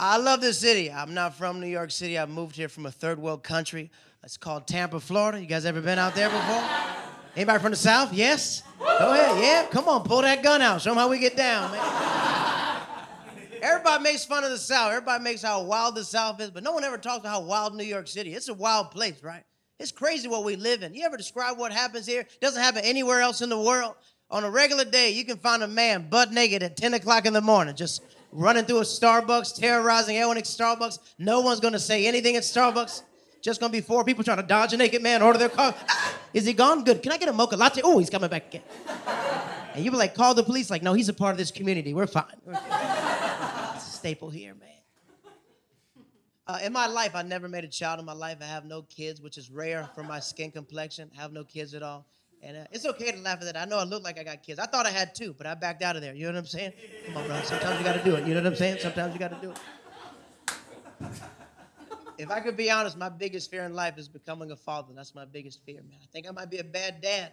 I love this city. I'm not from New York City. I moved here from a third world country. It's called Tampa, Florida. You guys ever been out there before? Anybody from the South? Yes? Go ahead. Yeah, come on, pull that gun out. Show them how we get down, man. Everybody makes fun of the South. Everybody makes how wild the South is, but no one ever talks about how wild New York City is. It's a wild place, right? It's crazy what we live in. You ever describe what happens here? It doesn't happen anywhere else in the world. On a regular day, you can find a man butt naked at 10 o'clock in the morning, just running through a Starbucks, terrorizing everyone at Starbucks. No one's going to say anything at Starbucks. Just going to be 4 people trying to dodge a naked man, order their car. Ah, is he gone? Good. Can I get a mocha latte? Oh, he's coming back again. And you be like, call the police. Like, no, he's a part of this community. We're fine. It's a staple here, man. In my life, I never made a child in my life. I have no kids, which is rare for my skin complexion. I have no kids at all. And it's okay to laugh at that. I know I look like I got kids. I thought I had 2, but I backed out of there. You know what I'm saying? Come on, bro. Sometimes you got to do it. You know what I'm saying? Sometimes you got to do it. If I could be honest, my biggest fear in life is becoming a father. That's my biggest fear, man. I think I might be a bad dad.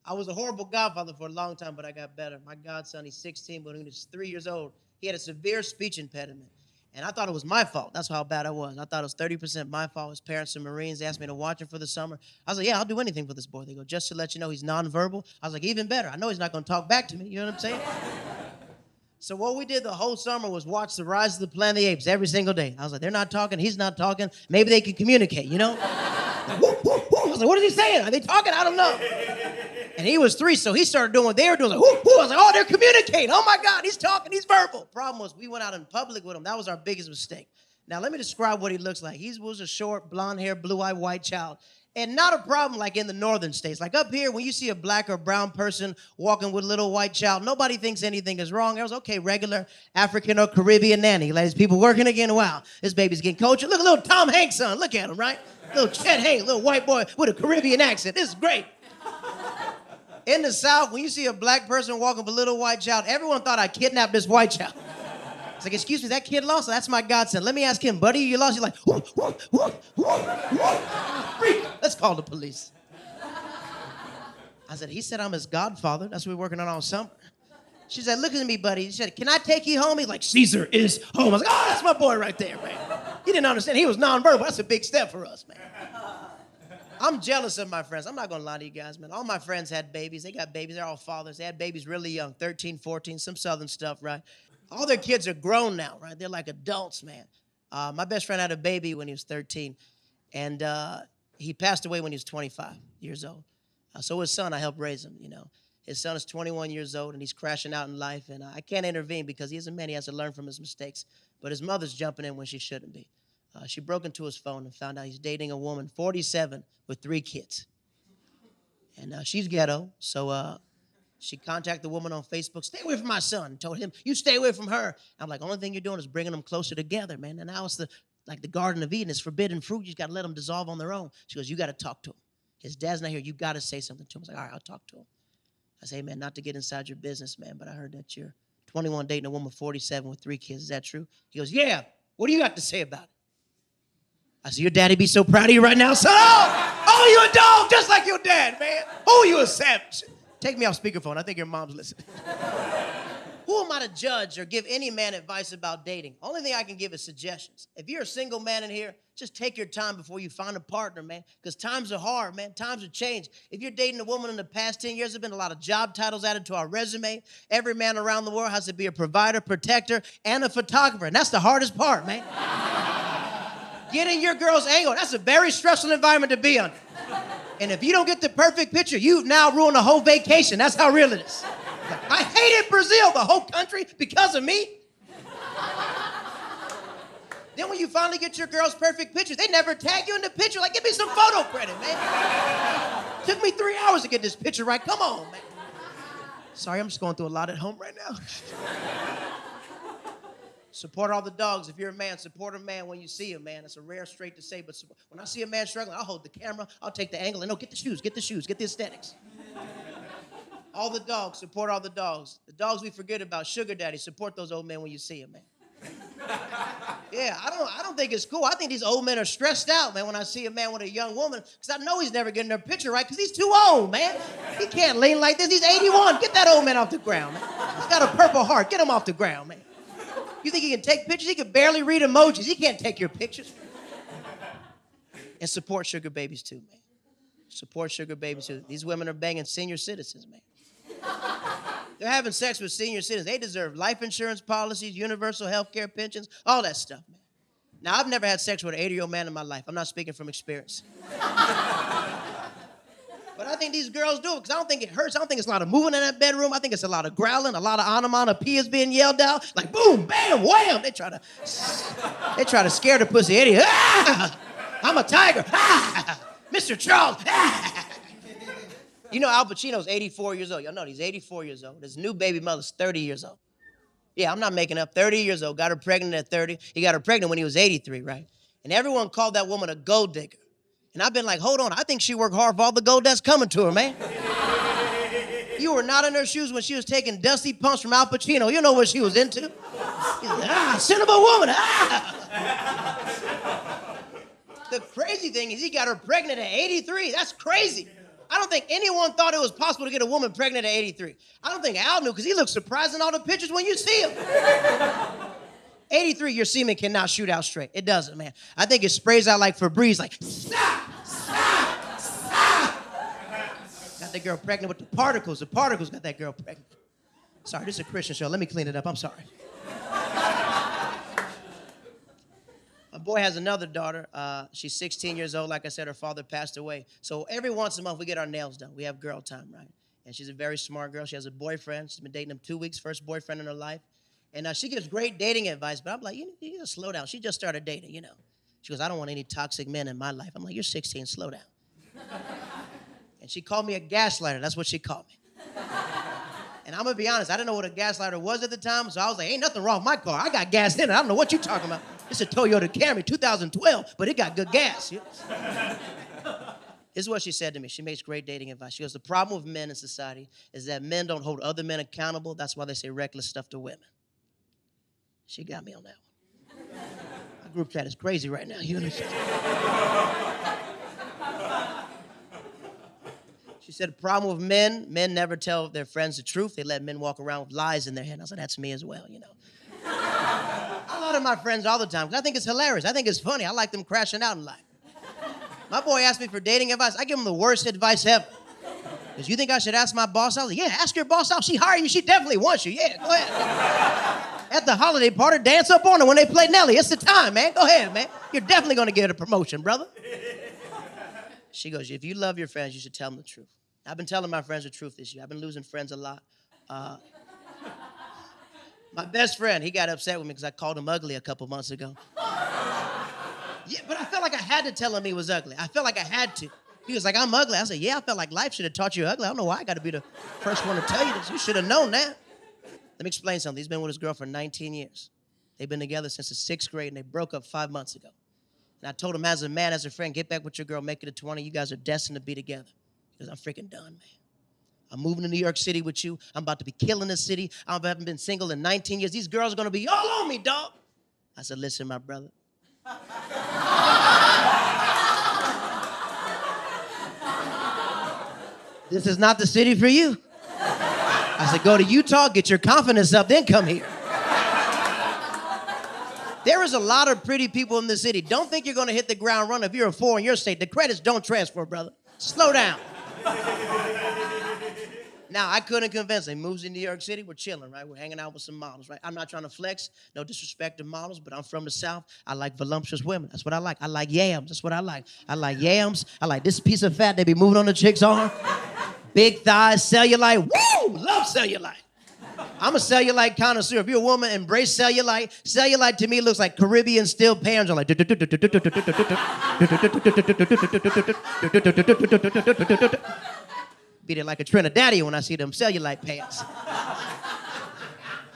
I was a horrible godfather for a long time, but I got better. My godson, he's 16, but when he was 3 years old, he had a severe speech impediment. And I thought it was my fault. That's how bad I was. I thought it was 30% my fault. His parents are Marines. They asked me to watch him for the summer. I was like, yeah, I'll do anything for this boy. They go, just to let you know he's nonverbal. I was like, even better. I know he's not going to talk back to me. You know what I'm saying? So what we did the whole summer was watch the Rise of the Planet of the Apes every single day. I was like, they're not talking. He's not talking. Maybe they can communicate, you know? Like, whoop, whoop, whoop. I was like, what is he saying? Are they talking? I don't know. And he was 3, so he started doing what they were doing. Like, whoop, whoop. I was like, oh, they're communicating. Oh, my God, he's talking. He's verbal. Problem was, we went out in public with him. That was our biggest mistake. Now, let me describe what he looks like. He was a short, blonde-haired, blue-eyed white child. And not a problem like in the northern states. Like up here, when you see a black or brown person walking with a little white child, nobody thinks anything is wrong. It was okay, regular African or Caribbean nanny. Like, people working again. Wow, this baby's getting cultured. Look at little Tom Hanks' son. Look at him, right? Little Chet Hanks, little white boy with a Caribbean accent. This is great. In the South, when you see a black person walking with a little white child, everyone thought I kidnapped this white child. It's like, excuse me, that kid lost? That's my godson. Let me ask him, buddy, you lost? He's like, whoop, whoop, whoop, whoop, whoop. Freak. Let's call the police. I said, he said I'm his godfather. That's what we're working on all summer. She said, look at me, buddy. She said, can I take you home? He's like, Caesar is home. I was like, oh, that's my boy right there, man. He didn't understand. He was nonverbal. That's a big step for us, man. I'm jealous of my friends. I'm not going to lie to you guys, man. All my friends had babies. They got babies. They're all fathers. They had babies really young, 13, 14, some southern stuff, right? All their kids are grown now, right? They're like adults, man. My best friend had a baby when he was 13, and he passed away when he was 25 years old. So his son, I helped raise him, you know. His son is 21 years old, and he's crashing out in life, and I can't intervene because he is a man. He has to learn from his mistakes. But his mother's jumping in when she shouldn't be. She broke into his phone and found out he's dating a woman, 47, with 3 kids. And she's ghetto, so she contacted the woman on Facebook, stay away from my son, and told him, you stay away from her. I'm like, only thing you're doing is bringing them closer together, man. And now it's like the Garden of Eden. It's forbidden fruit. You just got to let them dissolve on their own. She goes, you got to talk to him. His dad's not here. You got to say something to him. I was like, all right, I'll talk to him. I say, hey, man, not to get inside your business, man, but I heard that you're 21 dating a woman 47 with 3 kids. Is that true? He goes, yeah. What do you got to say about it? I said, your daddy be so proud of you right now, son. Oh, you a dog just like your dad, man. Oh, you a savage. Take me off speakerphone. I think your mom's listening. Who am I to judge or give any man advice about dating? Only thing I can give is suggestions. If you're a single man in here, just take your time before you find a partner, man, because times are hard, man. Times have changed. If you're dating a woman in the past 10 years, there's been a lot of job titles added to our resume. Every man around the world has to be a provider, protector, and a photographer, and that's the hardest part, man. Getting your girl's angle, that's a very stressful environment to be under. And if you don't get the perfect picture, you've now ruined the whole vacation. That's how real it is. I hated Brazil, the whole country, because of me. Then when you finally get your girl's perfect picture, they never tag you in the picture. Like, give me some photo credit, man. Took me 3 hours to get this picture right. Come on, man. Sorry, I'm just going through a lot at home right now. Support all the dogs. If you're a man, support a man when you see him, man. It's a rare trait to say, but when I see a man struggling, I'll hold the camera, I'll take the angle, and no, get the shoes, get the aesthetics. All the dogs, support all the dogs. The dogs we forget about, sugar daddy, support those old men when you see them, man. Yeah, I don't think it's cool. I think these old men are stressed out, man, when I see a man with a young woman, because I know he's never getting their picture right, because he's too old, man. He can't lean like this. He's 81. Get that old man off the ground, man. He's got a purple heart. Get him off the ground, man. You think he can take pictures? He can barely read emojis. He can't take your pictures. And support sugar babies too, man. Support sugar babies too. These women are banging senior citizens, man. They're having sex with senior citizens. They deserve life insurance policies, universal health care, pensions, all that stuff, man. Now, I've never had sex with an 80-year-old man in my life. I'm not speaking from experience. But I think these girls do it because I don't think it hurts. I don't think it's a lot of moving in that bedroom. I think it's a lot of growling, a lot of onomatopoeias being yelled out. Like, boom, bam, wham. They try to scare the pussy idiot. Ah, I'm a tiger. Ah, Mr. Charles. Ah. You know Al Pacino's 84 years old. Y'all know he's 84 years old. His new baby mother's 30 years old. Yeah, I'm not making up. 30 years old. Got her pregnant at 30. He got her pregnant when he was 83, right? And everyone called that woman a gold digger. And I've been like, hold on, I think she worked hard for all the gold that's coming to her, man. You were not in her shoes when she was taking dusty pumps from Al Pacino. You know what she was into. He's like, cinnamon woman, The crazy thing is he got her pregnant at 83. That's crazy. I don't think anyone thought it was possible to get a woman pregnant at 83. I don't think Al knew because he looks surprised in all the pictures when you see him. 83, your semen cannot shoot out straight. It doesn't, man. I think it sprays out like Febreze, like, stop. Got that girl pregnant with the particles. The particles got that girl pregnant. Sorry, this is a Christian show. Let me clean it up. I'm sorry. My boy has another daughter. She's 16 years old. Like I said, her father passed away. So every once a month, we get our nails done. We have girl time, right? And she's a very smart girl. She has a boyfriend. She's been dating him 2 weeks, first boyfriend in her life. And she gives great dating advice, but I'm like, you need to slow down. She just started dating, you know. She goes, I don't want any toxic men in my life. I'm like, you're 16, slow down. And she called me a gaslighter. That's what she called me. And I'm going to be honest, I didn't know what a gaslighter was at the time, so I was like, ain't nothing wrong with my car. I got gas in it. I don't know what you're talking about. It's a Toyota Camry, 2012, but it got good gas. This is what she said to me. She makes great dating advice. She goes, the problem with men in society is that men don't hold other men accountable. That's why they say reckless stuff to women. She got me on that one. My group chat is crazy right now. You understand? She said the problem with men never tell their friends the truth. They let men walk around with lies in their head. I said, that's me as well, you know. I lie to my friends all the time because I think it's hilarious. I think it's funny. I like them crashing out in life. My boy asked me for dating advice. I give him the worst advice ever. Because you think I should ask my boss out? I was like, yeah, ask your boss out. She hired you. She definitely wants you. Yeah, go ahead. At the holiday party, dance up on her when they play Nelly. It's the time, man. Go ahead, man. You're definitely going to get a promotion, brother. She goes, if you love your friends, you should tell them the truth. I've been telling my friends the truth this year. I've been losing friends a lot. My best friend, he got upset with me because I called him ugly a couple months ago. Yeah, but I felt like I had to tell him he was ugly. I felt like I had to. He was like, I'm ugly. I said, yeah, I felt like life should have taught you ugly. I don't know why I got to be the first one to tell you this. You should have known that. Let me explain something. He's been with his girl for 19 years. They've been together since the 6th grade, and they broke up 5 months ago. And I told him as a man, as a friend, get back with your girl, make it a 20. You guys are destined to be together. He goes, I'm freaking done, man. I'm moving to New York City with you. I'm about to be killing this city. I haven't been single in 19 years. These girls are going to be all on me, dog. I said, listen, my brother. This is not the city for you. I said, go to Utah, get your confidence up, then come here. There is a lot of pretty people in the city. Don't think you're going to hit the ground running if you're a 4 in your state. The credits don't transfer, brother. Slow down. Now, I couldn't convince him. He moves to New York City. We're chilling, right? We're hanging out with some models, right? I'm not trying to flex. No disrespect to models, but I'm from the South. I like voluptuous women. That's what I like. I like yams. That's what I like. I like yams. I like this piece of fat they be moving on the chick's arm. Big thighs, cellulite. Woo! Love cellulite. I'm a cellulite connoisseur. If you're a woman, embrace cellulite. Cellulite to me looks like Caribbean steel pans. I'm like, beat it like a Trinidadian when I see them cellulite pants.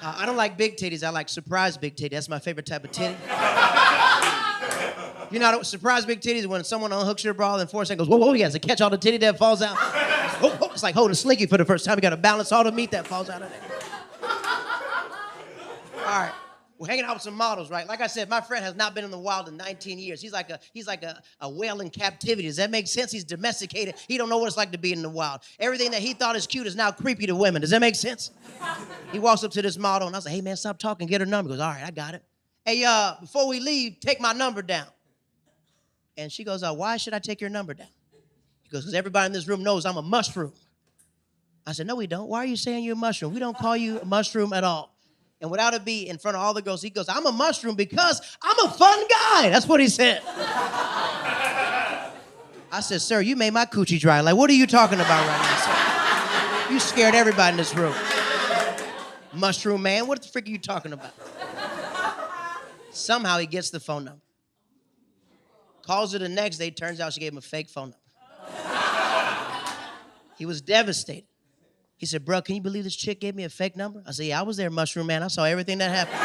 I don't like big titties. I like surprise big titties. That's my favorite type of titty. You know, surprise big titties when someone unhooks your bra and 4 seconds goes, whoa, he has to catch all the titty that falls out. It's like holding a slinky for the first time. You got to balance all the meat that falls out of there. All right. We're hanging out with some models, right? Like I said, my friend has not been in the wild in 19 years. He's like a whale in captivity. Does that make sense? He's domesticated. He don't know what it's like to be in the wild. Everything that he thought is cute is now creepy to women. Does that make sense? He walks up to this model, and I was like, hey, man, stop talking. Get her number. He goes, all right, I got it. Hey, before we leave, take my number down. And she goes, why should I take your number down? He goes, because everybody in this room knows I'm a mushroom. I said, no, we don't. Why are you saying you're a mushroom? We don't call you a mushroom at all. And without a beat, in front of all the girls, he goes, I'm a mushroom because I'm a fun guy. That's what he said. I said, sir, you made my coochie dry. Like, what are you talking about right now, sir? You scared everybody in this room. Mushroom man, what the frick are you talking about? Somehow he gets the phone number. Calls her the next day. Turns out she gave him a fake phone number. He was devastated. He said, bro, can you believe this chick gave me a fake number? I said, yeah, I was there, mushroom man. I saw everything that happened.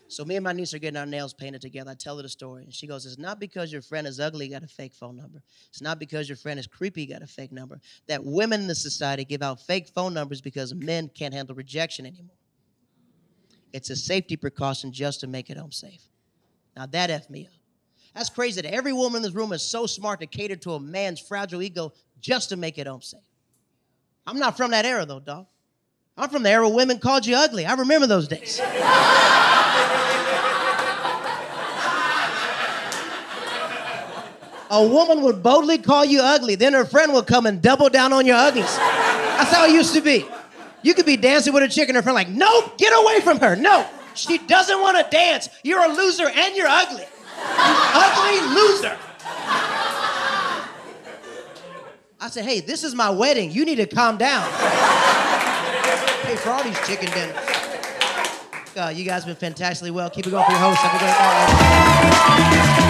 So me and my niece are getting our nails painted together. I tell her the story. And she goes, it's not because your friend is ugly, you got a fake phone number. It's not because your friend is creepy, you got a fake number. That women in the society give out fake phone numbers because men can't handle rejection anymore. It's a safety precaution just to make it home safe. Now that F me up. That's crazy that every woman in this room is so smart to cater to a man's fragile ego just to make it home safe. I'm not from that era, though, dog. I'm from the era women called you ugly. I remember those days. A woman would boldly call you ugly, then her friend would come and double down on your ugliness. That's how it used to be. You could be dancing with a chick and her friend like, nope, get away from her. No, she doesn't want to dance. You're a loser and you're ugly. You ugly loser. I said, hey, this is my wedding. You need to calm down. Pay for all these chicken dinners. You guys have been fantastically well. Keep it going for your host. Have a great night.